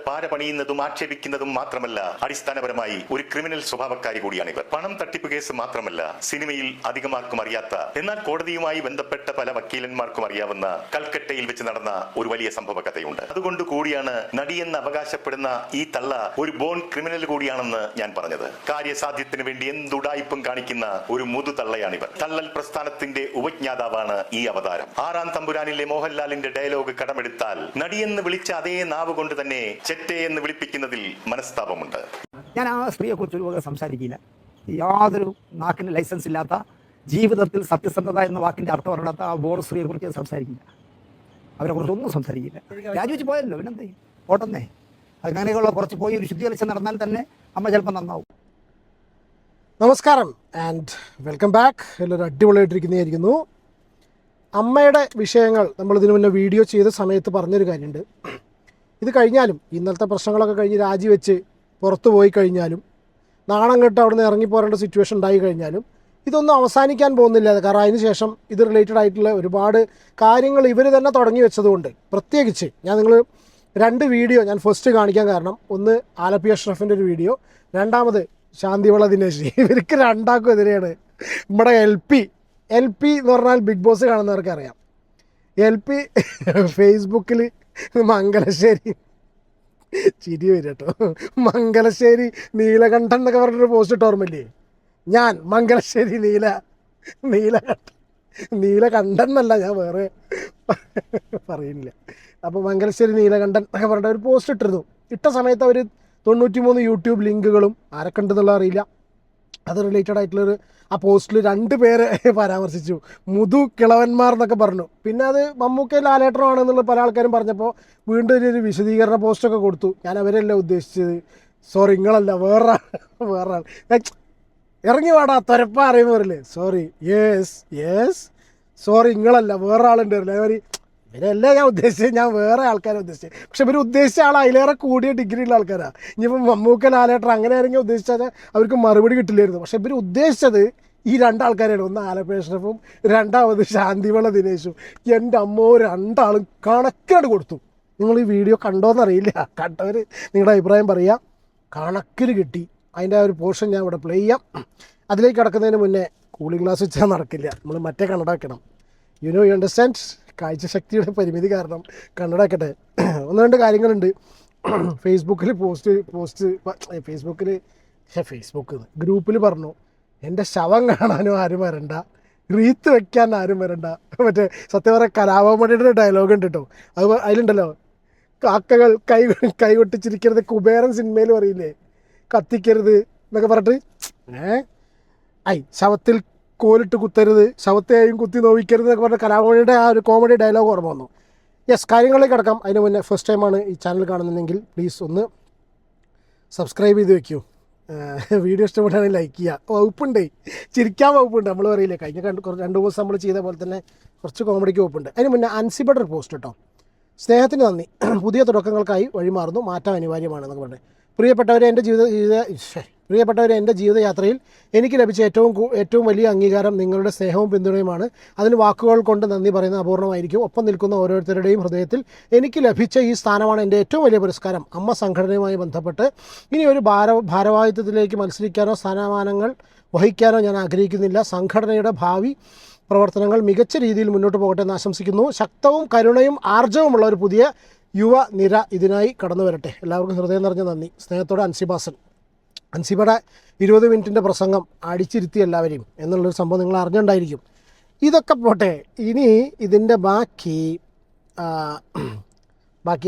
പാര പണിയുന്നതും ആക്ഷേപിക്കുന്നതും മാത്രമല്ല, അടിസ്ഥാനപരമായി ഒരു ക്രിമിനൽ സ്വഭാവക്കാരി കൂടിയാണ് ഇവർ. പണം തട്ടിപ്പ് കേസ് മാത്രമല്ല, സിനിമയിൽ അധികമാർക്കും അറിയാത്ത എന്നാൽ കോടതിയുമായി ബന്ധപ്പെട്ട പല വക്കീലന്മാർക്കും അറിയാവുന്ന കൽക്കട്ടയിൽ വെച്ച് നടന്ന ഒരു വലിയ സംഭവ കഥയുണ്ട്. അതുകൊണ്ട് കൂടിയാണ് നടിയെന്ന് അവകാശപ്പെടുന്ന ഈ തള്ള ഒരു ബോൺ ക്രിമിനൽ കൂടിയാണെന്ന് ഞാൻ പറഞ്ഞത്. കാര്യസാധ്യത്തിന് വേണ്ടി എന്തുടായ്പും കാണിക്കുന്ന ഒരു മുതുതള്ളയാണിവർ. തള്ളൽ പ്രസ്ഥാനത്തിന്റെ ഉപജ്ഞാതാവാണ് ഈ അവതാരം. ആറാം തമ്പുരാനിലെ മോഹൻലാലിന്റെ ഡയലോഗ് കടമെടുത്താൽ നടിയെന്ന് വിളിച്ച അതേ നാവ് കൊണ്ട് തന്നെ ചെറ്റെ എന്ന് വിളിപ്പിക്കുന്നതിൽ മനസ്താപമുണ്ട്. ഞാൻ ആ സ്ത്രീയെ കുറിച്ച് സംസാരിക്കില്ല. യാതൊരു നാക്കിന് ലൈസൻസ് ഇല്ലാത്ത, ജീവിതത്തിൽ സത്യസന്ധത എന്ന വാക്കിന്റെ അർത്ഥം അറിയാത്ത ആ ബോർ സ്ത്രീയെ കുറിച്ച് സംസാരിക്കില്ല. അവരെ കുറിച്ചൊന്നും സംസാരിക്കില്ല. രാജിവെച്ച് പോയല്ലോ, പിന്നെന്തേ ഓട്ടന്നേ. അങ്ങനെയുള്ള കുറച്ച് പോയി ഒരു ശുദ്ധീകരിച്ച് നടന്നാൽ തന്നെ അമ്മ ചിലപ്പോൾ നന്നാവും. നമസ്കാരം ആൻഡ് വെൽക്കം ബാക്ക്. എല്ലാവരും അടിപൊളിയായിട്ടിരിക്കുന്നതായിരിക്കുന്നു. അമ്മയുടെ വിഷയങ്ങൾ നമ്മൾ ഇതിനു മുന്നേ വീഡിയോ ചെയ്ത സമയത്ത് പറഞ്ഞൊരു കാര്യമുണ്ട്. ഇത് കഴിഞ്ഞാലും ഇന്നലത്തെ പ്രശ്നങ്ങളൊക്കെ കഴിഞ്ഞ് രാജിവെച്ച് പുറത്തു പോയി കഴിഞ്ഞാലും, നാണം കെട്ട് അവിടെ നിന്ന് ഇറങ്ങിപ്പോരേണ്ട സിറ്റുവേഷൻ ഉണ്ടായി കഴിഞ്ഞാലും ഇതൊന്നും അവസാനിക്കാൻ പോകുന്നില്ല. കാരണം അതിന് ശേഷം ഇത് റിലേറ്റഡ് ആയിട്ടുള്ള ഒരുപാട് കാര്യങ്ങൾ ഇവർ തന്നെ തുടങ്ങി വെച്ചതുകൊണ്ട്, പ്രത്യേകിച്ച് ഞാൻ രണ്ട് വീഡിയോ ഞാൻ ഫസ്റ്റ് കാണിക്കാൻ കാരണം, ഒന്ന് ആലപ്പി അഷ്റഫിൻ്റെ ഒരു വീഡിയോ, രണ്ടാമത് ശാന്തിവള ദിനേശ്. ഇവർക്ക് രണ്ടാക്കും എതിരെയാണ് നമ്മുടെ എൽ പി എന്ന് പറഞ്ഞാൽ ബിഗ് ബോസ് കാണുന്നവർക്ക് അറിയാം. എൽ പി ഫേസ്ബുക്കിൽ മംഗലശ്ശേരി, ചിരി വരും കേട്ടോ, മംഗലശ്ശേരി നീലകണ്ഠൻ എന്നൊക്കെ പറഞ്ഞൊരു പോസ്റ്റ് ഇട്ട് ഓർമ്മയില്ലേ? ഞാൻ മംഗലശ്ശേരി നീലകണ്ഠൻ എന്നല്ല, ഞാൻ വേറെ പറയുന്നില്ല. അപ്പോൾ മംഗലശ്ശേരി നീലകണ്ഠൻ എന്നൊക്കെ പറഞ്ഞിട്ട് ഒരു പോസ്റ്റ് ഇട്ടിരുന്നു. ഇട്ട സമയത്ത് അവർ 93 യൂട്യൂബ് ലിങ്കുകളും ആരൊക്കെ ഉണ്ടെന്നുള്ള അറിയില്ല, അത് റിലേറ്റഡ് ആയിട്ടുള്ളൊരു ആ പോസ്റ്റിൽ 2 പേരെ പരാമർശിച്ചു. മുതു കിളവന്മാർ എന്നൊക്കെ പറഞ്ഞു. പിന്നെ അത് മമ്മൂക്ക ലാലേട്ടനാണെന്നുള്ള പല ആൾക്കാരും പറഞ്ഞപ്പോൾ വീണ്ടും ഒരു വിശദീകരണ പോസ്റ്റൊക്കെ കൊടുത്തു. ഞാൻ അവരല്ല ഉദ്ദേശിച്ചത്, സോറി നിങ്ങളല്ല, വേറെ ഇറങ്ങി വാടാ തൊരപ്പ അറിയുന്നവരല്ലേ, സോറി യെസ് സോറി നിങ്ങളല്ല വേറെ ആളുണ്ട് അവർ. ഇവരല്ല ഞാൻ ഉദ്ദേശിച്ചത്, ഞാൻ വേറെ ആൾക്കാരെ ഉദ്ദേശിച്ചത്. പക്ഷെ ഇവർ ഉദ്ദേശിച്ച ആൾ അതിലേറെ കൂടിയ ഡിഗ്രിയുള്ള ആൾക്കാരാണ്. ഇനിയിപ്പം മമ്മൂക്ക ലാലേട്ടർ അങ്ങനെ ആരെങ്കിലും ഉദ്ദേശിച്ചാൽ അവർക്ക് മറുപടി കിട്ടില്ലായിരുന്നു. പക്ഷെ ഇവർ ഉദ്ദേശിച്ചത് ഈ 2 ആൾക്കാരാണ്. ഒന്ന് ആലപ്പി അഷ്റഫും രണ്ടാമത് ശാന്തിവള ദിനേശും. എൻ്റെ അമ്മോ, 2 ആളും കണക്കാണ് കൊടുത്തു. നിങ്ങൾ ഈ വീഡിയോ കണ്ടോന്നറിയില്ല, കണ്ടവർ നിങ്ങളുടെ അഭിപ്രായം പറയുക. കണക്കിൽ കിട്ടി. അതിൻ്റെ ആ ഒരു പോർഷൻ ഞാൻ ഇവിടെ പ്ലേ ചെയ്യാം. അതിലേക്ക് കിടക്കുന്നതിന് മുന്നേ കൂളിംഗ് ഗ്ലാസ് വെച്ചാൽ നടക്കില്ല, നമ്മൾ മറ്റേ കണ്ണട വെക്കണം. You understand? കാഴ്ചശക്തിയുടെ പരിമിതി കാരണം കണ്ണട വെക്കട്ടെ. 1-2 കാര്യങ്ങളുണ്ട്. ഫേസ്ബുക്കിൽ ഗ്രൂപ്പിൽ പറഞ്ഞു, എൻ്റെ ശവം കാണാനും ആരും വരണ്ട, റീത്ത് വെക്കാൻ ആരും വരണ്ട. മറ്റേ സത്യം പറയാൻ കലാഭവമണിയുടെ ഡയലോഗ് ഉണ്ട് കേട്ടോ. അത് അതിലുണ്ടല്ലോ, കാക്കകൾ കൈ കൊട്ടിച്ചിരിക്കരുത്, കുബേരൻ സിനിമയിൽ പറയില്ലേ, കത്തിക്കരുത് എന്നൊക്കെ പറഞ്ഞിട്ട്, ശവത്തിൽ കോലിട്ട് കുത്തരുത്, ശവത്തെയും കുത്തി നോവിക്കരുത് എന്നൊക്കെ പറഞ്ഞ കലാഭവണിയുടെ ആ ഒരു കോമഡി ഡയലോഗ് ഓർമ്മ വന്നു. യെസ്, കാര്യങ്ങളിലേക്ക് കിടക്കാം. അതിന് മുന്നേ ഫസ്റ്റ് ടൈമാണ് ഈ ചാനൽ കാണുന്നുണ്ടെങ്കിൽ പ്ലീസ് ഒന്ന് സബ്സ്ക്രൈബ് ചെയ്ത് വെക്കൂ. വീഡിയോ ഇഷ്ടപ്പെട്ടാണെങ്കിൽ ലൈക്ക് ചെയ്യുക. വകുപ്പുണ്ടേ, ചിരിക്കാൻ വകുപ്പുണ്ട്. നമ്മൾ പറയില്ലേ, കഴിഞ്ഞ 2 ദിവസം നമ്മൾ ചെയ്ത പോലെ തന്നെ കുറച്ച് കോമഡിക്ക് വകുപ്പുണ്ട്. അതിന് മുന്നേ അൻസിബയുടെ ഒരു പോസ്റ്റ് കേട്ടോ. സ്നേഹത്തിന് നന്ദി, പുതിയ തുടക്കങ്ങൾക്കായി വഴിമാറുന്നു, മാറ്റം അനിവാര്യമാണെന്നൊക്കെ പറഞ്ഞത്. പ്രിയപ്പെട്ടവരെ, എൻ്റെ ജീവിതയാത്രയിൽ എനിക്ക് ലഭിച്ച ഏറ്റവും വലിയ അംഗീകാരം നിങ്ങളുടെ സ്നേഹവും പിന്തുണയുമാണ്. അതിന് വാക്കുകൾ കൊണ്ട് നന്ദി പറയുന്നത് അപൂർണമായിരിക്കും. ഒപ്പം നിൽക്കുന്ന ഓരോരുത്തരുടെയും ഹൃദയത്തിൽ എനിക്ക് ലഭിച്ച ഈ സ്ഥാനമാണ് എൻ്റെ ഏറ്റവും വലിയ പുരസ്കാരം. അമ്മ സംഘടനയുമായി ബന്ധപ്പെട്ട് ഇനി ഒരു ഭാരവാഹിത്വത്തിലേക്ക് മത്സരിക്കാനോ സ്ഥാനമാനങ്ങൾ വഹിക്കാനോ ഞാൻ ആഗ്രഹിക്കുന്നില്ല. സംഘടനയുടെ ഭാവി പ്രവർത്തനങ്ങൾ മികച്ച രീതിയിൽ മുന്നോട്ട് പോകട്ടെ എന്ന് ആശംസിക്കുന്നു. ശക്തവും കരുണയും ആർജവുമുള്ള ഒരു പുതിയ യുവ നിര ഇതിനായി കടന്നു വരട്ടെ. എല്ലാവർക്കും ഹൃദയം നിറഞ്ഞ നന്ദി. സ്നേഹത്തോടെ അൻസിബാസൻ. അൻസിബയുടെ 20 മിനിറ്റിൻ്റെ പ്രസംഗം അടിച്ചിരുത്തി എല്ലാവരെയും എന്നുള്ളൊരു സംഭവം നിങ്ങൾ അറിഞ്ഞുണ്ടായിരിക്കും. ഇതൊക്കെ പോട്ടെ, ഇനി ഇതിൻ്റെ ബാക്കി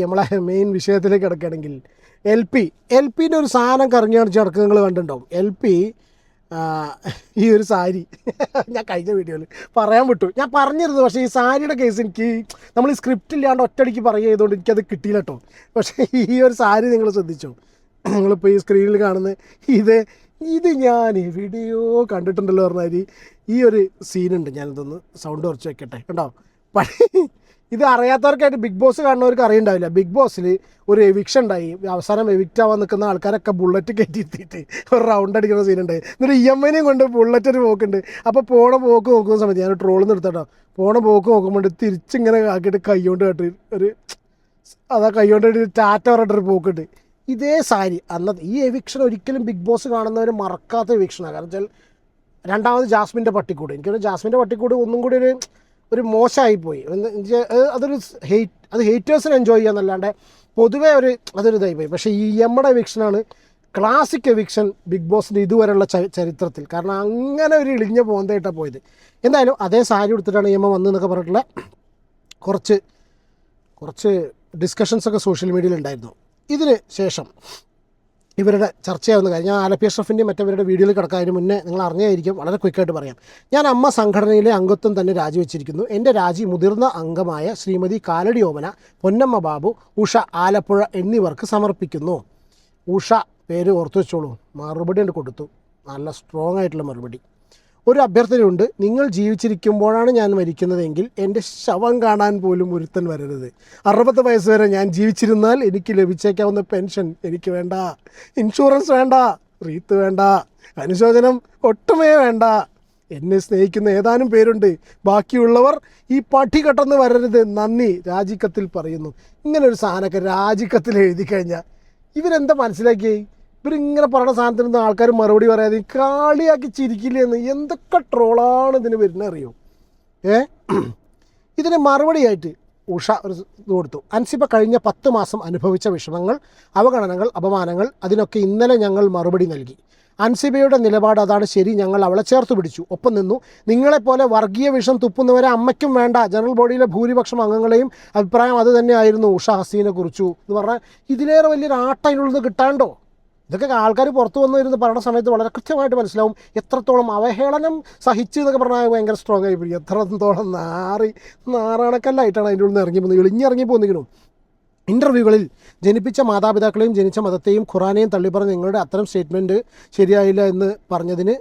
നമ്മളെ മെയിൻ വിഷയത്തിലേക്ക് കിടക്കുകയാണെങ്കിൽ, എൽ പിൻ്റെ ഒരു സാധനം കറങ്ങി അടിച്ച് നടക്കുക നിങ്ങൾ കണ്ടിട്ടുണ്ടാവും. എൽ പി ഈ ഒരു സാരി ഞാൻ കഴിഞ്ഞ വീഡിയോയിൽ പറയാൻ വിട്ടു, ഞാൻ പറഞ്ഞിരുന്നു. പക്ഷേ ഈ സാരിയുടെ കേസ് എനിക്ക് നമ്മൾ ഈ സ്ക്രിപ്റ്റ് ഇല്ലാണ്ട് ഒറ്റയടിക്ക് പറയുക ചെയ്തുകൊണ്ട് എനിക്കത് കിട്ടിയില്ല കേട്ടോ. പക്ഷേ ഈ ഒരു സാരി നിങ്ങൾ ശ്രദ്ധിച്ചോ? നിങ്ങളിപ്പോൾ ഈ സ്ക്രീനിൽ കാണുന്ന ഇത് ഞാൻ വീഡിയോ കണ്ടിട്ടുണ്ടല്ലോ പറഞ്ഞാൽ ഈ ഒരു സീനുണ്ട്. ഞാനിതൊന്ന് സൗണ്ട് കുറച്ച് വെക്കട്ടെ. കേട്ടോ, ഇത് അറിയാത്തവർക്കായിട്ട് ബിഗ് ബോസ് കാണുന്നവർക്ക് അറിയണ്ടാവില്ല. ബിഗ് ബോസിൽ ഒരു എവിക്ഷൻ ഉണ്ടായി. അവസാനം എവിക്റ്റ് ആവാൻ നിൽക്കുന്ന ആൾക്കാരൊക്കെ ബുള്ളറ്റ് കയറ്റിയിരുത്തിയിട്ട് ഒരു റൗണ്ട് അടിക്കുന്ന സീനുണ്ടായി. എന്നിട്ട് EMI കൊണ്ട് ബുള്ളറ്റ് ഒരു പോക്കുണ്ട്. അപ്പോൾ പോണ പോക്ക് നോക്കുന്ന സമയത്ത് ഞാൻ ട്രോൾ നിർത്തട്ടോ, പോണ പോക്ക് നോക്കുമ്പോൾ തിരിച്ചിങ്ങനെ ആക്കിയിട്ട് കൈ കൊണ്ട് കേട്ട് ഒരു അതാ കൈകൊണ്ട് ടാറ്റ പറഞ്ഞിട്ടൊരു പോക്കുണ്ട്. ഇതേ സാരി അന്നത്തെ ഈ എവിക്ഷൻ ഒരിക്കലും ബിഗ് ബോസ് കാണുന്നവർ മറക്കാത്ത എവിക്ഷനാണ്. കാരണം വെച്ചാൽ രണ്ടാമത് ജാസ്മിൻ്റെ പട്ടിക്കൂട്, എനിക്കൊരു ജാസ്മിൻ്റെ പട്ടിക്കൂട് ഒന്നും കൂടി ഒരു മോശമായിപ്പോയി. അതൊരു ഹേറ്റേഴ്സിന് എൻജോയ് ചെയ്യാന്നല്ലാണ്ട് പൊതുവേ അതൊരു ഇതായിപ്പോയി. പക്ഷേ ഈ എമ്മയുടെ എവിക്ഷനാണ് ക്ലാസിക് എവിക്ഷൻ ബിഗ് ബോസിൻ്റെ ഇതുവരെയുള്ള ചരിത്രത്തിൽ. കാരണം അങ്ങനെ ഒരു ഇളിഞ്ഞ പോന്തയായിട്ടാണ് പോയത്. എന്തായാലും അതേ സാരി എടുത്തിട്ടാണ് എമ്മ വന്നതെന്നൊക്കെ പറഞ്ഞിട്ടുള്ള കുറച്ച് ഡിസ്കഷൻസൊക്കെ സോഷ്യൽ മീഡിയയിൽ ഉണ്ടായിരുന്നു. ഇതിന് ശേഷം ഇവരുടെ ചർച്ചയാവുന്ന കാര്യം, ഞാൻ ആലപ്പി അഷ്റഫിൻ്റെയും മറ്റവരുടെ വീഡിയോയിൽ കിടക്കാതിന് മുന്നേ നിങ്ങൾ അറിഞ്ഞായിരിക്കും, വളരെ ക്വിക്കായിട്ട് പറയാം. ഞാൻ അമ്മ സംഘടനയിലെ അംഗത്വം തന്നെ രാജിവെച്ചിരിക്കുന്നു. എൻ്റെ രാജി മുതിർന്ന അംഗമായ ശ്രീമതി കാലടി ഓമന, പൊന്നമ്മ ബാബു, ഉഷ ആലപ്പുഴ എന്നിവർക്ക് സമർപ്പിക്കുന്നു. ഉഷ പേര് ഓർത്തു വെച്ചോളൂ. മറുപടി കൊണ്ട് കൊടുത്തു, നല്ല സ്ട്രോങ് ആയിട്ടുള്ള മറുപടി. ഒരു അഭ്യർത്ഥനയുണ്ട്, നിങ്ങൾ ജീവിച്ചിരിക്കുമ്പോഴാണ് ഞാൻ മരിക്കുന്നതെങ്കിൽ എൻ്റെ ശവം കാണാൻ പോലും ഒരുത്തൻ വരരുത്. 60 വയസ്സ് വരെ ഞാൻ ജീവിച്ചിരുന്നാൽ എനിക്ക് ലഭിച്ചേക്കാവുന്ന പെൻഷൻ എനിക്ക് വേണ്ട, ഇൻഷുറൻസ് വേണ്ട, റീത്ത് വേണ്ട, അനുശോചനം ഒട്ടുമേ വേണ്ട. എന്നെ സ്നേഹിക്കുന്ന ഏതാനും പേരുണ്ട്, ബാക്കിയുള്ളവർ ഈ പട്ടി കടന്ന് വരരുത്. നന്ദി, രാജിക്കത്തിൽ പറയുന്നു. ഇങ്ങനൊരു സാധനമൊക്കെ രാജിക്കത്തിൽ എഴുതി കഴിഞ്ഞാൽ ഇവരെന്താ മനസ്സിലാക്കി? ഇവരിങ്ങനെ പറയുന്ന സാധനത്തിനൊന്നും ആൾക്കാർ മറുപടി പറയാതെ കാളിയാക്കി ചിരിക്കില്ലെന്ന്. എന്തൊക്കെ ട്രോളാണ് ഇതിന് വരുന്നത് അറിയോ? ഇതിന് മറുപടിയായിട്ട് ഉഷ ഒരു ഇത് കൊടുത്തു. അൻസിബ കഴിഞ്ഞ 10 മാസം അനുഭവിച്ച വിഷമങ്ങൾ, അവഗണനകൾ, അപമാനങ്ങൾ, അതിനൊക്കെ ഇന്നലെ ഞങ്ങൾ മറുപടി നൽകി. അൻസിബയുടെ നിലപാട് അതാണ് ശരി, ഞങ്ങൾ അവളെ ചേർത്ത് പിടിച്ചു, ഒപ്പം നിന്നു. നിങ്ങളെപ്പോലെ വർഗീയ വിഷം തുപ്പുന്നവരെ അമ്മയ്ക്കും വേണ്ട. ജനറൽ ബോഡിയിലെ ഭൂരിപക്ഷം അംഗങ്ങളെയും അഭിപ്രായം അത് തന്നെയായിരുന്നു ഉഷ ഹസീനെ കുറിച്ചു എന്ന് പറഞ്ഞാൽ ഇതിലേറെ വലിയൊരു ആട്ട അതിനുള്ളിൽ കിട്ടാണ്ടോ? ഇതൊക്കെ ആൾക്കാർ പുറത്തു വന്നിരുന്ന് പറയുന്ന സമയത്ത് വളരെ കൃത്യമായിട്ട് മനസ്സിലാവും എത്രത്തോളം അവഹേളനം സഹിച്ചു എന്നൊക്കെ പറഞ്ഞാൽ ഭയങ്കര സ്ട്രോങ് ആയിപ്പോയി. എത്രത്തോളം നാറാണക്കല്ലായിട്ടാണ് അതിൻ്റെ ഉള്ളിൽ നിന്ന് ഇറങ്ങി പോകുന്നത്, ഇറങ്ങി പോന്നിരിക്കുന്നു. ഇൻ്റർവ്യൂകളിൽ ജനിപ്പിച്ച മാതാപിതാക്കളെയും ജനിച്ച മതത്തെയും ഖുറാനെയും തള്ളിപ്പറഞ്ഞ് നിങ്ങളുടെ അത്തരം സ്റ്റേറ്റ്മെൻറ്റ് ശരിയായില്ല എന്ന് പറഞ്ഞതിന്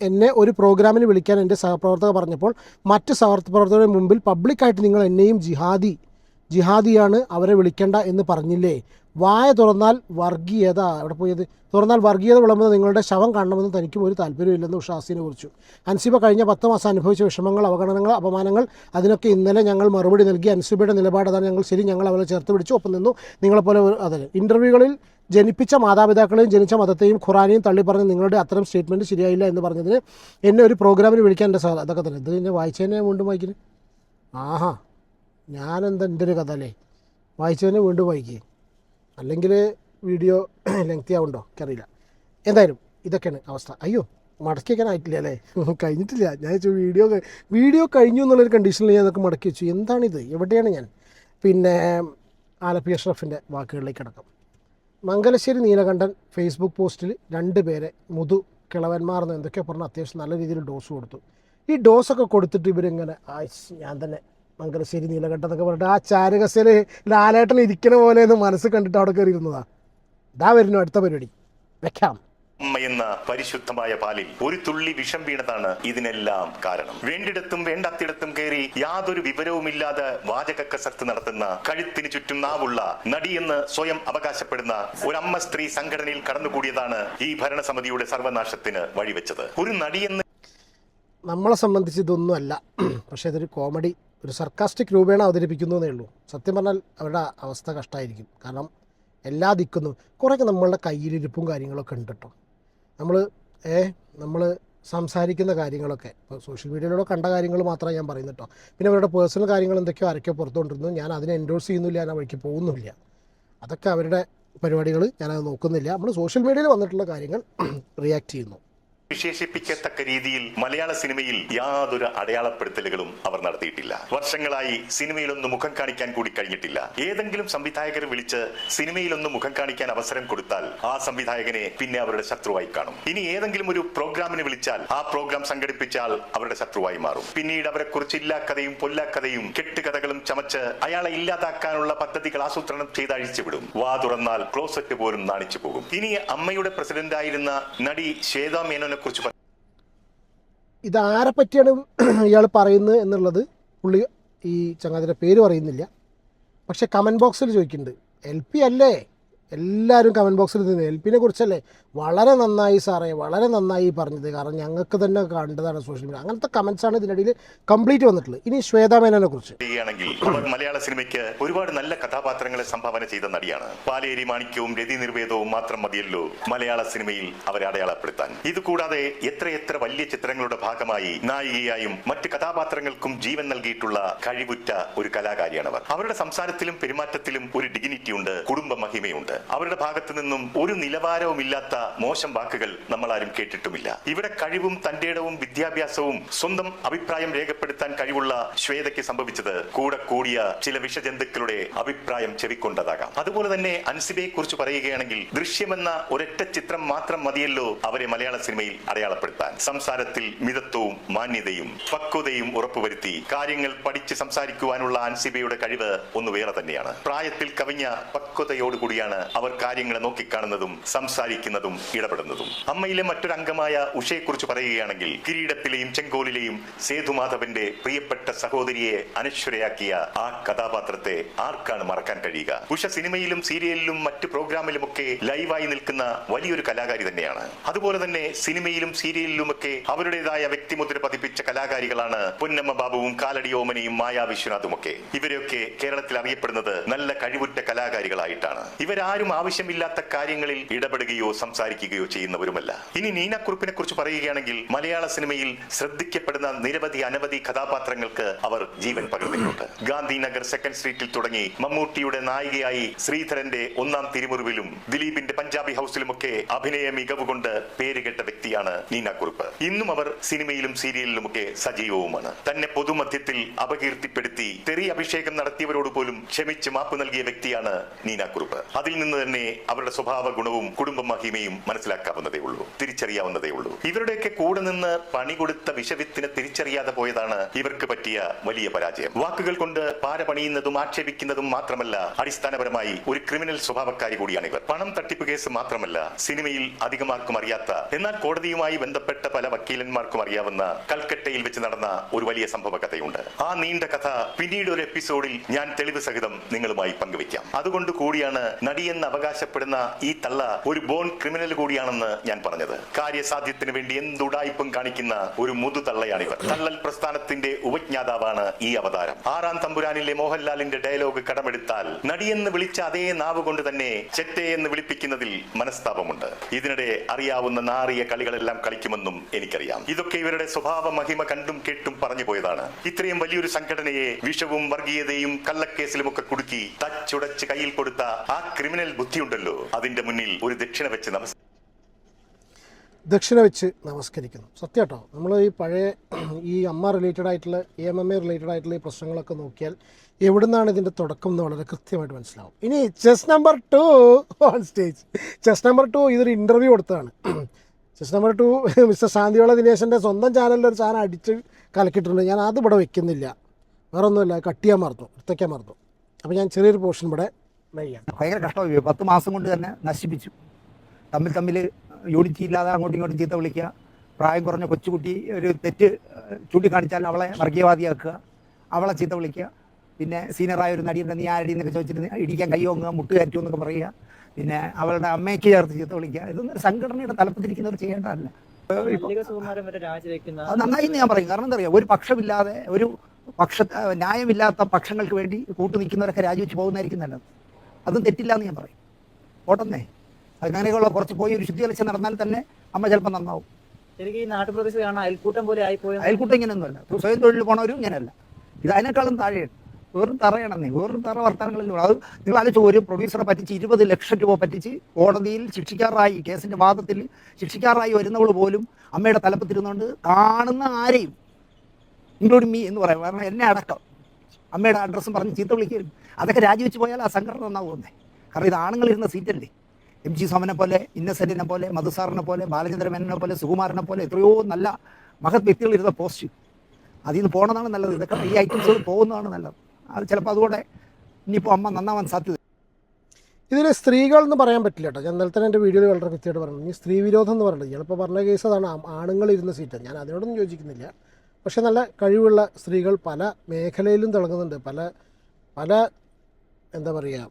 എന്നെ ഒരു പ്രോഗ്രാമിന് വിളിക്കാൻ എൻ്റെ സഹപ്രവർത്തകർ പറഞ്ഞപ്പോൾ മറ്റ് സഹപ്രവർത്തകരുടെ മുമ്പിൽ പബ്ലിക്കായിട്ട് നിങ്ങൾ എന്നെയും ജിഹാദിയാണ് അവരെ വിളിക്കേണ്ട എന്ന് പറഞ്ഞില്ലേ? വായ തുറന്നാൽ വർഗീയത എവിടെ പോയത്? തുറന്നാൽ വർഗീയത വിളമ്പുന്ന നിങ്ങളുടെ ശവം കാണണമെന്ന് തനിക്കും ഒരു താല്പര്യമില്ലെന്ന് ഉഷ ഹസീനെ കുറിച്ചു. അൻസിബ കഴിഞ്ഞ 10 മാസം അനുഭവിച്ച വിഷമങ്ങൾ, അവഗണനകൾ, അപമാനങ്ങൾ, അതിനൊക്കെ ഇന്നലെ ഞങ്ങൾ മറുപടി നൽകി. അൻസിബയുടെ നിലപാട് അതാണ് ഞങ്ങൾ ശരി, ഞങ്ങൾ അവരെ ചേർത്ത് പിടിച്ചു, ഒപ്പം നിന്നു. നിങ്ങളെപ്പോലെ അതിന് ഇൻ്റർവ്യൂകളിൽ ജനിപ്പിച്ച മാതാപിതാക്കളെയും ജനിച്ച മതത്തെയും ഖുറാനെയും തള്ളിപ്പറഞ്ഞ് നിങ്ങളുടെ അത്തരം സ്റ്റേറ്റ്മെൻറ്റ് ശരിയായില്ല എന്ന് പറഞ്ഞതിന് എന്നെ ഒരു പ്രോഗ്രാമിന് വിളിക്കാൻ എൻ്റെ അതൊക്കെ തന്നെ. ഇത് ഞാൻ വായിച്ചതിനെ വീണ്ടും വായിക്കുന്നു. ആഹാ, ഞാനെന്താ എൻ്റെ ഒരു കഥ അല്ലേ? വായിച്ചതിനെ വീണ്ടും വായിക്കുക, അല്ലെങ്കിൽ വീഡിയോ ലെങ്തി ആവുണ്ടോ എനിക്കറിയില്ല. എന്തായാലും ഇതൊക്കെയാണ് അവസ്ഥ. അയ്യോ, മടക്കി വയ്ക്കാനായിട്ടില്ല അല്ലേ? കഴിഞ്ഞിട്ടില്ല. ഞാൻ വീഡിയോ കഴിഞ്ഞു എന്നുള്ളൊരു കണ്ടീഷനിൽ ഞാൻ അതൊക്കെ മടക്കി വെച്ചു. എന്താണിത്? എവിടെയാണ് ഞാൻ? പിന്നെ ആലപ്പി അഷ്റഫിൻ്റെ വാക്കുകളിലേക്ക് അടക്കം. മംഗലശ്ശേരി നീലകണ്ഠൻ ഫേസ്ബുക്ക് പോസ്റ്റിൽ 2 പേരെ കിളവന്മാർന്ന് എന്തൊക്കെയോ പറഞ്ഞ് അത്യാവശ്യം നല്ല രീതിയിൽ ഡോസ് കൊടുത്തു. ഈ ഡോസൊക്കെ കൊടുത്തിട്ട് ഇവരിങ്ങനെ ഞാൻ തന്നെ മംഗലശ്ശേരി നീലകണ്ഠൻ എന്നൊക്കെ പറഞ്ഞിട്ട് ആ ചാരകസേല ലാലേട്ടൻ ഇരിക്കണ പോലെ എന്ന് മനസ്സ് കണ്ടിട്ട് അവിടെ കയറി ഇരുന്നതാ. ഇതാ വരുന്നു അടുത്ത പരിപാടി. വെക്കാം. എന്ന പരിശുദ്ധമായ പാലിൽ ഒരു തുള്ളി വിഷം വീണതാണ് ഇതിനെല്ലാം കാരണം. വേണ്ടിടത്തും വേണ്ടാത്തിടത്തും കയറി യാതൊരു വിവരവുമില്ലാതെ വാചകക്കസർത്ത് നടത്തുന്ന, കഴുത്തിന് ചുറ്റും നാവുള്ള നടിയെന്ന് സ്വയം അവകാശപ്പെടുന്ന ഒരമ്മ സ്ത്രീ സംഘടനയിൽ കടന്നുകൂടിയതാണ് ഈ ഭരണസമിതിയുടെ സർവനാശത്തിന് വഴിവെച്ചത്. ഒരു നടിയെന്ന് നമ്മളെ സംബന്ധിച്ച് ഇതൊന്നുമല്ല, പക്ഷേ ഇതൊരു കോമഡി, ഒരു സർക്കാസ്റ്റിക് രൂപേണ അവതരിപ്പിക്കുന്നതേ ഉള്ളൂ. സത്യം പറഞ്ഞാൽ അവരുടെ അവസ്ഥ കഷ്ടമായിരിക്കും. കാരണം എല്ലാ ദിക്കുന്നു കുറേയൊക്കെ നമ്മളുടെ കയ്യിലിരിപ്പും കാര്യങ്ങളൊക്കെ ഉണ്ട് കേട്ടോ. നമ്മൾ സംസാരിക്കുന്ന കാര്യങ്ങളൊക്കെ ഇപ്പോൾ സോഷ്യൽ മീഡിയയിലൂടെ കണ്ട കാര്യങ്ങൾ മാത്രമേ ഞാൻ പറയുന്നു കേട്ടോ. പിന്നെ അവരുടെ പേഴ്സണൽ കാര്യങ്ങൾ എന്തൊക്കെയോ ആരൊക്കെയോ പുറത്തുകൊണ്ടിരുന്നു. ഞാൻ അതിനെ എൻഡോഴ്സ് ചെയ്യുന്നില്ല, ഞാൻ ആ വഴിക്ക് പോകുന്നില്ല. അതൊക്കെ അവരുടെ പരിപാടികൾ, ഞാനത് നോക്കുന്നില്ല. നമ്മൾ സോഷ്യൽ മീഡിയയിൽ വന്നിട്ടുള്ള കാര്യങ്ങൾ റിയാക്ട് ചെയ്യുന്നു. വിശേഷിപ്പിക്കത്തക്ക രീതിയിൽ മലയാള സിനിമയിൽ യാതൊരു അടയാളപ്പെടുത്തലുകളും അവർ നടത്തിയിട്ടില്ല. വർഷങ്ങളായി സിനിമയിലൊന്നും മുഖം കാണിക്കാൻ കൂടി കഴിഞ്ഞിട്ടില്ല. ഏതെങ്കിലും സംവിധായകർ വിളിച്ച് സിനിമയിലൊന്നും മുഖം കാണിക്കാൻ അവസരം കൊടുത്താൽ ആ സംവിധായകനെ പിന്നെ അവരുടെ ശത്രുവായി കാണും. ഇനി ഏതെങ്കിലും ഒരു പ്രോഗ്രാമിന് വിളിച്ചാൽ ആ പ്രോഗ്രാം സംഘടിപ്പിച്ചാൽ അവരുടെ ശത്രുവായി മാറും. പിന്നീട് അവരെ കുറിച്ച് ഇല്ലാക്കഥയും പൊല്ലാക്കഥയും കെട്ടുകഥകളും ചമച്ച് അയാളെ ഇല്ലാതാക്കാനുള്ള പദ്ധതികൾ ആസൂത്രണം ചെയ്ത് അഴിച്ചുവിടും. വാ തുറന്നാൽ ക്ലോസറ്റ് പോലും നാണിച്ചു പോകും. ഇനി അമ്മയുടെ പ്രസിഡന്റായിരുന്ന നടി ശ്വേതാ മേനോനെ കുറിച്ച് ഇതാരെ പറ്റിയാണ് ഇയാൾ പറയുന്നത് എന്നുള്ളത് പുള്ളി ഈ ചങ്ങാതിയുടെ പേര് പറയുന്നില്ല. പക്ഷെ കമൻറ്റ് ബോക്സിൽ ചോദിക്കുന്നുണ്ട്, LP അല്ലേ എല്ലാവരും കമൻറ്റ് ബോക്സിൽ നിന്ന് എൽപിനെ കുറിച്ചല്ലേ വളരെ നന്നായി സാറേ, വളരെ നന്നായി പറഞ്ഞത്, കാരണം ഞങ്ങൾക്ക് തന്നെ കണ്ടതാണ് സോഷ്യൽ മീഡിയ. അങ്ങനത്തെ കമൻസാണ് ഇതിനിടയിൽ കംപ്ലീറ്റ് വന്നിട്ടുള്ളത്. ഇനി ശ്വേതാ മേനോനെ കുറിച്ച് ണെങ്കിൽ അവർ മലയാള സിനിമയ്ക്ക് ഒരുപാട് നല്ല കഥാപാത്രങ്ങളെ സംഭാവന ചെയ്ത നടിയാണ്. പാലേരി മാണിക്യവും രതി നിർവേദവും മാത്രം മതിയല്ലോ മലയാള സിനിമയിൽ അവരെ അടയാളപ്പെടുത്താൻ. ഇതുകൂടാതെ എത്രയെത്ര വലിയ ചിത്രങ്ങളുടെ ഭാഗമായി നായികയായും മറ്റ് കഥാപാത്രങ്ങൾക്കും ജീവൻ നൽകിയിട്ടുള്ള കഴിവുറ്റ ഒരു കലാകാരിയാണ് അവർ. അവരുടെ സംസാരത്തിലും പെരുമാറ്റത്തിലും ഒരു ഡിഗ്നിറ്റി ഉണ്ട്, കുടുംബ മഹിമയുണ്ട്. അവരുടെ ഭാഗത്തു നിന്നും ഒരു നിലവാരവും ഇല്ലാത്ത മോശം വാക്കുകൾ നമ്മൾ ആരും കേട്ടിട്ടുമില്ല. ഇവിടെ കഴിവും തന്റേടവും വിദ്യാഭ്യാസവും സ്വന്തം അഭിപ്രായം രേഖപ്പെടുത്താൻ കഴിവുള്ള ശ്വേതയ്ക്ക് സംഭവിച്ചത് കൂടെ കൂടിയ ചില വിഷജന്തുക്കളുടെ അഭിപ്രായം ചെവിക്കൊണ്ടതാകാം. അതുപോലെ തന്നെ അൻസിബയെ കുറിച്ച് പറയുകയാണെങ്കിൽ ദൃശ്യമെന്ന ഒരൊറ്റ ചിത്രം മാത്രം മതിയല്ലോ അവരെ മലയാള സിനിമയിൽ അടയാളപ്പെടുത്താൻ. സംസാരത്തിൽ മിതത്വവും മാന്യതയും പക്വതയും ഉറപ്പുവരുത്തി കാര്യങ്ങൾ പഠിച്ച് സംസാരിക്കുവാനുള്ള അൻസിബയുടെ കഴിവ് ഒന്ന് വേറെ തന്നെയാണ്. പ്രായത്തിൽ കവിഞ്ഞ പക്വതയോടുകൂടിയാണ് അവർ കാര്യങ്ങളെ നോക്കിക്കാണുന്നതും സംസാരിക്കുന്നതും ഇടപെടുന്നതും. അമ്മയിലെ മറ്റൊരു അംഗമായ ഉഷയെ കുറിച്ച് പറയുകയാണെങ്കിൽ കിരീടത്തിലെയും ചെങ്കോലിലെയും സേതുമാധവന്റെ പ്രിയപ്പെട്ട സഹോദരിയെ അനശ്വരയാക്കിയ ആ കഥാപാത്രത്തെ ആർക്കാണ് മറക്കാൻ കഴിയുക? ഉഷ സിനിമയിലും സീരിയലിലും മറ്റു പ്രോഗ്രാമിലുമൊക്കെ ലൈവായി നിൽക്കുന്ന വലിയൊരു കലാകാരി തന്നെയാണ്. അതുപോലെ തന്നെ സിനിമയിലും സീരിയലിലുമൊക്കെ അവരുടേതായ വ്യക്തിമുദ്ര പതിപ്പിച്ച കലാകാരികളാണ് പൊന്നമ്മ ബാബുവും കാലടി ഓമനയും മായാ വിശ്വനാഥുമൊക്കെ. ഇവരെയൊക്കെ കേരളത്തിൽ അറിയപ്പെടുന്നത് നല്ല കഴിവുറ്റ കലാകാരികളായിട്ടാണ്. ഇവരാരും ആവശ്യമില്ലാത്ത കാര്യങ്ങളിൽ ഇടപെടുകയോ സംസാരിക്കുകയോ ചെയ്യുന്നവരുമല്ല. ഇനി നീനാക്കുറുപ്പിനെ കുറിച്ച് പറയുകയാണെങ്കിൽ മലയാള സിനിമയിൽ ശ്രദ്ധിക്കപ്പെടുന്ന നിരവധി അനവധി കഥാപാത്രങ്ങൾക്ക് അവർ ജീവൻ പകർന്നിട്ടുണ്ട്. ഗാന്ധിനഗർ സെക്കൻഡ് സ്ട്രീറ്റിൽ തുടങ്ങി മമ്മൂട്ടിയുടെ നായികയായി ശ്രീധരന്റെ ഒന്നാം തിരുമുറിവിലും ദിലീപിന്റെ പഞ്ചാബി ഹൗസിലുമൊക്കെ അഭിനയ മികവ് കൊണ്ട് പേരുകെട്ട വ്യക്തിയാണ് നീനാക്കുറുപ്പ്. ഇന്നും അവർ സിനിമയിലും സീരിയലിലുമൊക്കെ സജീവവുമാണ്. തന്നെ പൊതുമധ്യത്തിൽ അപകീർത്തിപ്പെടുത്തി തെറി അഭിഷേകം നടത്തിയവരോട് പോലും ക്ഷമിച്ച് മാപ്പ് നൽകിയ വ്യക്തിയാണ് നീനാക്കുറുപ്പ്. അതിൽ നിന്ന് തന്നെ അവരുടെ സ്വഭാവ ഗുണവും കുടുംബ മഹിമയും മനസ്സിലാക്കാവുന്നതേ ഉള്ളൂ, തിരിച്ചറിയാവുന്നതേ ഉള്ളൂ. ഇവരുടെയൊക്കെ കൂടെ നിന്ന് പണി കൊടുത്ത വിഷവിത്തിനെ തിരിച്ചറിയാതെ പോയതാണ് ഇവർക്ക് പറ്റിയ വലിയ പരാജയം. വാക്കുകൾ കൊണ്ട് പാര പണിയുന്നതും ആക്ഷേപിക്കുന്നതും മാത്രമല്ല, അടിസ്ഥാനപരമായി ഒരു ക്രിമിനൽ സ്വഭാവക്കാരി കൂടിയാണ് ഇവർ. പണം തട്ടിപ്പ് കേസ് മാത്രമല്ല, സിനിമയിൽ അധികമാർക്കും അറിയാത്ത എന്നാൽ കോടതിയുമായി ബന്ധപ്പെട്ട പല വക്കീലന്മാർക്കും അറിയാവുന്ന കൽക്കട്ടയിൽ വെച്ച് നടന്ന ഒരു വലിയ സംഭവ കഥയുണ്ട്. ആ നീണ്ട കഥ പിന്നീട് ഒരു എപ്പിസോഡിൽ ഞാൻ തെളിവ് സഹിതം നിങ്ങളുമായി പങ്കുവയ്ക്കാം. അതുകൊണ്ട് കൂടിയാണ് നടിയെന്ന് അവകാശപ്പെടുന്ന ഈ തള്ള ഒരു ബോൺ ക്രിമിനൽ കൂടിയാണെന്ന് ഞാൻ പറഞ്ഞത്. കാര്യസാധ്യത്തിന് വേണ്ടി എന്തുടായ്പും കാണിക്കുന്ന ഒരു മുതു തള്ളയാണിവർ. തള്ളൽ പ്രസ്ഥാനത്തിന്റെ ഉപജ്ഞാതാവാണ് ഈ അവതാരം. ആറാം തമ്പുരാനിലെ മോഹൻലാലിന്റെ ഡയലോഗ് കടമെടുത്താൽ നടിയെന്ന് വിളിച്ച അതേ നാവ് കൊണ്ട് തന്നെ ചെറ്റെ എന്ന് വിളിപ്പിക്കുന്നതിൽ മനസ്താപമുണ്ട്. ഇതിനിടെ അറിയാവുന്ന നാറിയ കളികളെല്ലാം കളിക്കുമെന്നും എനിക്കറിയാം. ഇതൊക്കെ ഇവരുടെ സ്വഭാവ മഹിമ കണ്ടും കേട്ടും പറഞ്ഞു പോയതാണ്. ഇത്രയും വലിയൊരു സംഘടനയെ വിഷവും വർഗീയതയും കള്ളക്കേസിലുമൊക്കെ കുടുക്കി തച്ചുടച്ച് കയ്യിൽ കൊടുത്ത ആ ക്രിമിനൽ ബുദ്ധിയുണ്ടല്ലോ, അതിന്റെ മുന്നിൽ ഒരു ദക്ഷിണ വെച്ച് നമസ്കരിക്കുന്നു. സത്യം കേട്ടോ, നമ്മൾ ഈ പഴയ ഈ അമ്മ റിലേറ്റഡ് ആയിട്ടുള്ള AMMA റിലേറ്റഡ് ആയിട്ടുള്ള ഈ പ്രശ്നങ്ങളൊക്കെ നോക്കിയാൽ എവിടുന്നാണ് ഇതിൻ്റെ തുടക്കം എന്ന് വളരെ കൃത്യമായിട്ട് മനസ്സിലാവും. ഇനി chess number 2 on stage. Chess number 2 ഇതൊരു ഇൻ്റർവ്യൂ കൊടുത്തതാണ്. ചെസ് നമ്പർ 2 മിസ്റ്റർ ശാന്തിയോള ദിനേശൻ്റെ സ്വന്തം ചാനലിൽ ഒരു സാധനം അടിച്ച് കലക്കിയിട്ടുണ്ട്. ഞാൻ അത് ഇവിടെ വെക്കുന്നില്ല, വേറെ ഒന്നുമില്ല, കട്ട് ചെയ്യാൻ മറന്നു, എടുത്തേക്കാൻ മറന്നു. അപ്പോൾ ഞാൻ ചെറിയൊരു പോർഷൻ ഇവിടെ ചെയ്യാം. ഭയങ്കര കഷ്ടമായി. 10 മാസം കൊണ്ട് തന്നെ നശിപ്പിച്ചു. തമ്മിൽ യൂണിറ്റി ഇല്ലാതെ അങ്ങോട്ടും ഇങ്ങോട്ടും ചീത്ത വിളിക്കുക, പ്രായം കുറഞ്ഞ കൊച്ചുകുട്ടി ഒരു തെറ്റ് ചൂണ്ടിക്കാണിച്ചാൽ അവളെ വർഗീയവാദിയാക്കുക, അവളെ ചീത്ത വിളിക്കുക, പിന്നെ സീനിയറായ ഒരു നടിയുണ്ട് നീ ആരടി എന്നൊക്കെ ചോദിച്ചിട്ട് ഇടിക്കാൻ കൈ ഓങ്ങുക, മുട്ടുകയറ്റു എന്നൊക്കെ പറയുക, പിന്നെ അവളുടെ അമ്മയ്ക്ക് ചേർത്ത് ചീത്ത വിളിക്കുക. ഇതൊന്നും സംഘടനയുടെ തലപ്പത്തിരിക്കുന്നവർ ചെയ്യേണ്ടതല്ല. അത് നന്നായി ഞാൻ പറയും. കാരണം എന്താ പറയുക, ഒരു പക്ഷമില്ലാതെ ഒരു ന്യായമില്ലാത്ത പക്ഷങ്ങൾക്ക് വേണ്ടി കൂട്ടു നിൽക്കുന്നവരൊക്കെ രാജിവെച്ച് പോകുന്നതായിരിക്കും നല്ലത്. അതും തെറ്റില്ല എന്ന് ഞാൻ പറയും. ഓട്ടന്നേ അങ്ങനെയുള്ള കുറച്ച് പോയി ഒരു ശുദ്ധികളിച്ച് നടന്നാൽ തന്നെ അമ്മ ചിലപ്പോൾ നന്നാവും. ശരിക്കും ഈ നാട്ടുപ്രദേശത്ത് കാണാൻ അയൽക്കൂട്ടം പോലെ ആയിപ്പോയി. അയൽക്കൂട്ടം ഇങ്ങനെയൊന്നുമല്ല, സ്വയം തൊഴിൽ പോണവരും ഇങ്ങനെയല്ല. ഇത് അതിനേക്കാളും താഴെയാണ്. വെറും തറയാണെന്നേ, വെറും തറ വർത്തമാനങ്ങളിലും. അത് നിങ്ങൾ ആലോചിച്ച്, ഒരു പ്രൊഡ്യൂസറെ പറ്റിച്ച് 20 ലക്ഷം രൂപ പറ്റിച്ച് കോടതിയിൽ ശിക്ഷിക്കാറായി, കേസിന്റെ വാദത്തിൽ ശിക്ഷിക്കാറായി വരുന്നവൾ പോലും അമ്മയുടെ തലപ്പത്തിരുന്നുകൊണ്ട് കാണുന്ന ആരെയും ഇൻക്ലൂഡിങ് മീ എന്ന് പറയാം, കാരണം എന്നെ അടക്കം അമ്മയുടെ അഡ്രസ്സും പറഞ്ഞ് ചീത്ത വിളിക്കലും. അതൊക്കെ രാജിവെച്ച് പോയാൽ ആ സംഘടന നന്നാവുന്നേ. കാരണം ഇത് ആണുങ്ങളിരുന്ന സീറ്റല്ലേ. MG സോമനെ പോലെ, ഇന്നസെന്റിനെ പോലെ, മധുസാറിനെ പോലെ, ബാലചന്ദ്ര മേനോനെ പോലെ, സുകുമാരനെ പോലെ എത്രയോ നല്ല മഹത് വ്യക്തികൾ ഇരുന്ന പോസ്റ്റ് അതിൽ നിന്ന് പോകണമെന്നാണ് നല്ലത്. ഇതൊക്കെ ഈ ഐറ്റംസുകൾ പോകുന്നതാണ് നല്ലത്. അത് ചിലപ്പോൾ അതുകൂടെ ഇനിയിപ്പോൾ അമ്മ നന്നാവാൻ സാധ്യത. ഇതിൽ സ്ത്രീകൾ എന്ന് പറയാൻ പറ്റില്ല കേട്ടോ. ഞാൻ ഇന്നലെ തന്നെ എൻ്റെ വീഡിയോയിൽ വളരെ കൃത്യമായിട്ട് പറഞ്ഞു. ഈ സ്ത്രീ വിരോധം എന്ന് പറയുന്നത് ചിലപ്പോൾ പറഞ്ഞ കേസ് അതാണ്, ആണുങ്ങൾ ഇരുന്ന സീറ്റ്. ഞാൻ അതിനോടൊന്നും യോജിക്കുന്നില്ല. പക്ഷേ നല്ല കഴിവുള്ള സ്ത്രീകൾ പല മേഖലയിലും തിളങ്ങുന്നുണ്ട്. പല എന്താ പറയുക,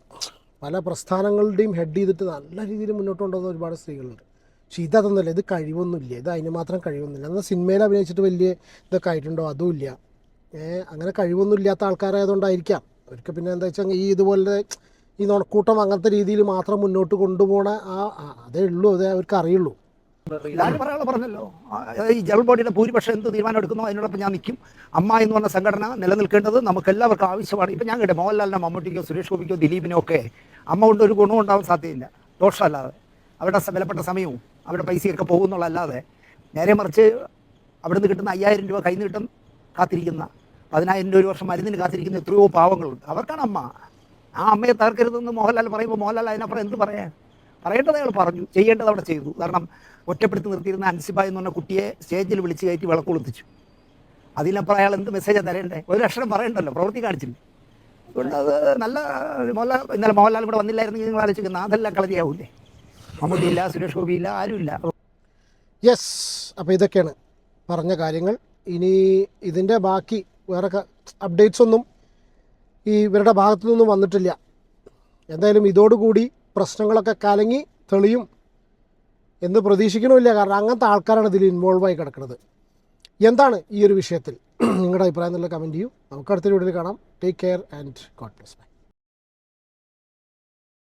പല പ്രസ്ഥാനങ്ങളുടെയും ഹെഡ് ചെയ്തിട്ട് നല്ല രീതിയിൽ മുന്നോട്ട് കൊണ്ടുവന്ന ഒരുപാട് സ്ത്രീകളുണ്ട്. പക്ഷെ ഇതൊന്നുമില്ല, ഇത് കഴിവൊന്നുമില്ല, ഇത് അതിന് മാത്രം കഴിവൊന്നുമില്ല. എന്നാൽ സിനിമയിൽ അഭിനയിച്ചിട്ട് വലിയ ഇതൊക്കെ ആയിട്ടുണ്ടോ അതുമില്ല. അങ്ങനെ കഴിവൊന്നും ഇല്ലാത്ത ആൾക്കാരായതുകൊണ്ടായിരിക്കാം അവർക്ക്. പിന്നെ എന്താ വെച്ചാൽ ഈ ഇതുപോലെ ഈ നുണക്കൂട്ടം അങ്ങനത്തെ രീതിയിൽ മാത്രം മുന്നോട്ട് കൊണ്ടുപോകണ അതേ ഉള്ളൂ, അതേ അവർക്ക് അറിയുള്ളൂ. ഞാൻ പറഞ്ഞല്ലോ, ഈ ജനറൽ ബോഡിയുടെ ഭൂരിപക്ഷം എന്ത് തീരുമാനം എടുക്കുന്നോ അതിനോടൊപ്പം ഞാൻ നിൽക്കും. അമ്മ എന്ന് പറഞ്ഞ സംഘടന നിലനിൽക്കേണ്ടത് നമുക്ക് എല്ലാവർക്കും ആവശ്യമാണ്. ഇപ്പം ഞാൻ കേട്ടെ മോഹൻലാലിനോ മമ്മൂട്ടിക്കോ സുരേഷ് ഗോപിക്കോ ദിലീപിനോ ഒക്കെ അമ്മ കൊണ്ട് ഒരു ഗുണം ഉണ്ടാവാൻ സാധ്യതയില്ല, ദോഷമല്ലാതെ. അവരുടെ വിലപ്പെട്ട സമയവും അവരുടെ പൈസയൊക്കെ പോകുന്നുള്ളതല്ലാതെ, നേരെ മറിച്ച് അവിടെ നിന്ന് കിട്ടുന്ന 5000 രൂപ കയ്യിൽ നിന്ന് കിട്ടും കാത്തിരിക്കുന്ന 10000 രൂപ ഒരു വർഷം മരുന്നിന് കാത്തിരിക്കുന്ന എത്രയോ പാവങ്ങളുണ്ട്. അവർക്കാണ് അമ്മ. ആ അമ്മയെ തകർക്കരുതെന്ന് മോഹൻലാൽ പറയുമ്പോൾ മോഹൻലാൽ അതിനപ്പുറം എന്ത് പറയാൻ? പറയേണ്ടത് അയാൾ പറഞ്ഞു, ചെയ്യേണ്ടത് അവിടെ ചെയ്തു. കാരണം ഒറ്റപ്പെടുത്തി നിർത്തിയിരുന്ന അൻസിബ എന്ന് പറഞ്ഞ കുട്ടിയെ സ്റ്റേജിൽ വിളിച്ച് കയറ്റി വിളക്ക് കൊളുത്തിച്ചു. അതിനപ്പുറം അയാൾ എന്ത് മെസ്സേജാണ് തരേണ്ടത്? ഒരു അക്ഷരം പറയണ്ടല്ലോ, പ്രവൃത്തി കാണിച്ചില്ല. അതുകൊണ്ട് അത് നല്ല ഇന്നലെ മോഹൻലാൽ കൂടെ വന്നില്ലായിരുന്നെങ്കിൽ നിങ്ങൾ ആലോചിക്കുന്ന അതെല്ലാം കളരിയാവൂലേ? മമ്മൂട്ടിയില്ല, സുരേഷ് ഗോപിയില്ല, ആരുമില്ല. യെസ്, അപ്പോൾ ഇതൊക്കെയാണ് പറഞ്ഞ കാര്യങ്ങൾ. ഇനി ഇതിൻ്റെ ബാക്കി വേറെ അപ്ഡേറ്റ്സ് ഒന്നും ഇവരുടെ ഭാഗത്തു നിന്നും വന്നിട്ടില്ല. എന്തായാലും ഇതോടുകൂടി പ്രശ്നങ്ങളൊക്കെ കലങ്ങി തെളിയും എന്ന് പ്രതീക്ഷിക്കണമില്ല. കാരണം അങ്ങനത്തെ ആൾക്കാരാണ് ഇതിൽ ഇൻവോൾവായി കിടക്കുന്നത്. എന്താണ് ഈ ഒരു വിഷയത്തിൽ നിങ്ങളുടെ അഭിപ്രായം എന്നുള്ള കമൻറ്റ് ചെയ്യൂ. നമുക്ക് അടുത്ത വീഡിയോയിൽ കാണാം. Take care and God bless. By.